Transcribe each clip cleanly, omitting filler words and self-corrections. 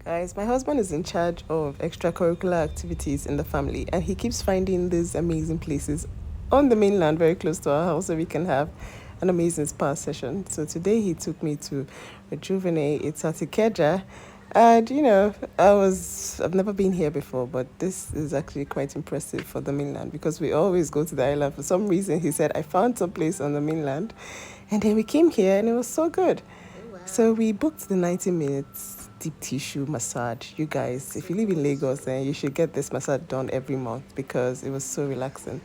Guys, my husband is in charge of extracurricular activities in the family, and he keeps finding these amazing places on the mainland very close to our house so we can have an amazing spa session. So today he took me to Rejuvenate. It's at Ikeja. And I've never been here before, but this is actually quite impressive for the mainland because we always go to the island. For some reason, he said, I found some place on the mainland. And then we came here and it was so good. So we booked the 90 minutes deep tissue massage. You guys, if you live in Lagos, then you should get this massage done every month because it was so relaxing.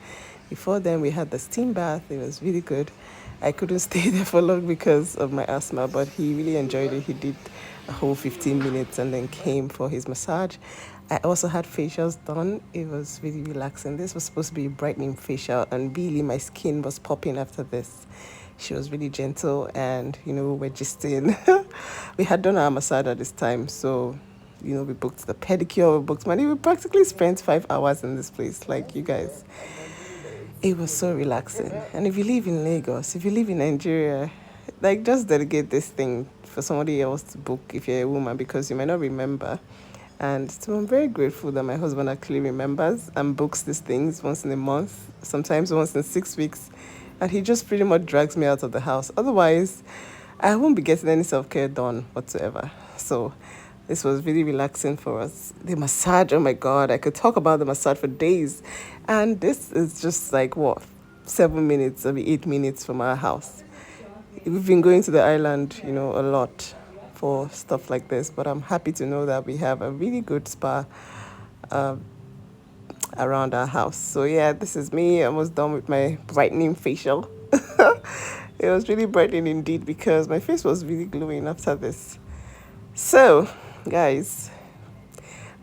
Before then, we had the steam bath. It was really good. I couldn't stay there for long because of my asthma, but he really enjoyed it. He did a whole 15 minutes and then came for his massage. I also had facials done. It was really relaxing. This was supposed to be a brightening facial, and really my skin was popping after this. She was really gentle, and we're gisting. We had done our massage at this time, so we booked the pedicure, we booked money. We practically spent 5 hours in this place, like you guys. It was so relaxing. And if you live in Lagos, if you live in Nigeria, like just delegate this thing for somebody else to book if you're a woman because you might not remember. And so I'm very grateful that my husband actually remembers and books these things once in a month, sometimes once in 6 weeks. And he just pretty much drags me out of the house. Otherwise, I won't be getting any self-care done whatsoever. So this was really relaxing for us. The massage, oh my God, I could talk about the massage for days. And this is just like, 7 minutes, maybe 8 minutes from our house. We've been going to the island, a lot for stuff like this. But I'm happy to know that we have a really good spa around our house. So yeah, this is me almost done with my brightening facial. It was really brightening indeed because my face was really glowing after this. So guys,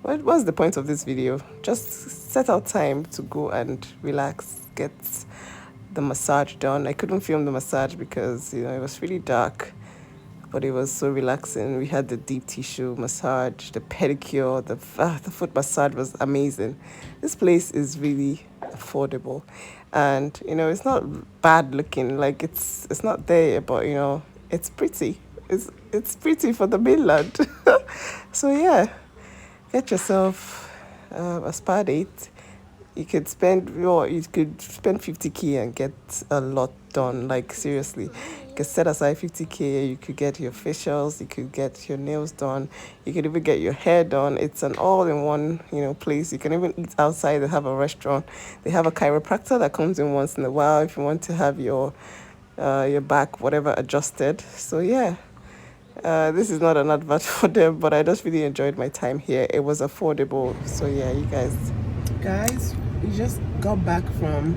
what's the point of this video? Just set out time to go and relax, get the massage done. I couldn't film the massage because it was really dark, but it was so relaxing. We had the deep tissue massage, the pedicure, the foot massage was amazing. This place is really affordable, and it's not bad looking. Like it's not there, but it's pretty. It's pretty for the mainland. So yeah, get yourself a spa date. You could spend 50K and get a lot done. Like seriously, you could set aside 50K. You could get your facials. You could get your nails done. You could even get your hair done. It's an all-in-one place. You can even eat outside. They have a restaurant. They have a chiropractor that comes in once in a while if you want to have your back whatever adjusted. So yeah. This is not an advert for them, but I just really enjoyed my time here. It was affordable. So yeah, you guys, we just got back from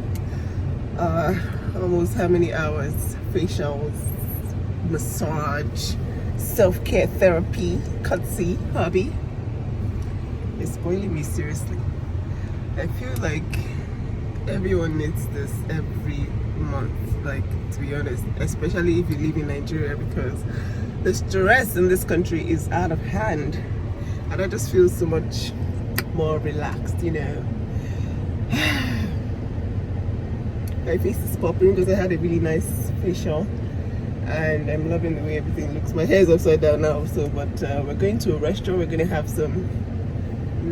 almost how many hours? Facials, massage, self-care therapy, cutsy, hubby. It's spoiling me, seriously. I feel like everyone needs this every month, like, to be honest, especially if you live in Nigeria, because the stress in this country is out of hand, and I just feel so much more relaxed. My face is popping because I had a really nice facial, and I'm loving the way everything looks. My hair is upside down now, but we're going to a restaurant. We're going to have some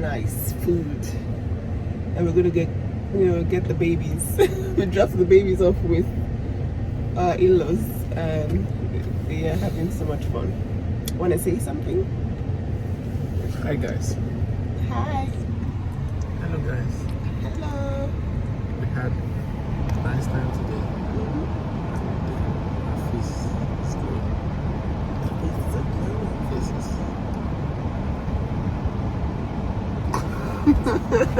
nice food, and we're going to get the babies. We drop the babies off with our in-laws, and they are having so much fun. Want to say something? Hi guys. Hi. Hello guys. Hello. We had a nice time today. Our face is glowing. Faces.